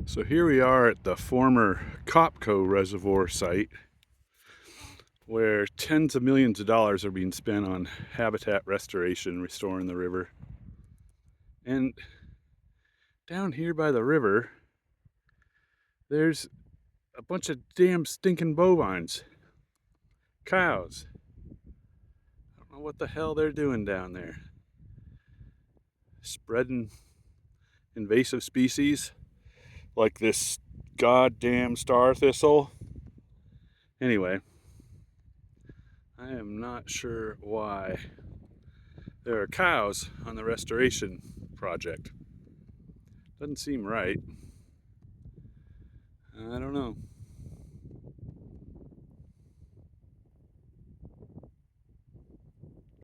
So here we are at the former Copco reservoir site where tens of millions of dollars are being spent on habitat restoration, restoring the river. And down here by the river, there's a bunch of damn stinking bovines, cows. I don't know what the hell they're doing down there. Spreading invasive species like this goddamn star thistle. Anyway, I am not sure why there are cows on the restoration project. Doesn't seem right. I don't know.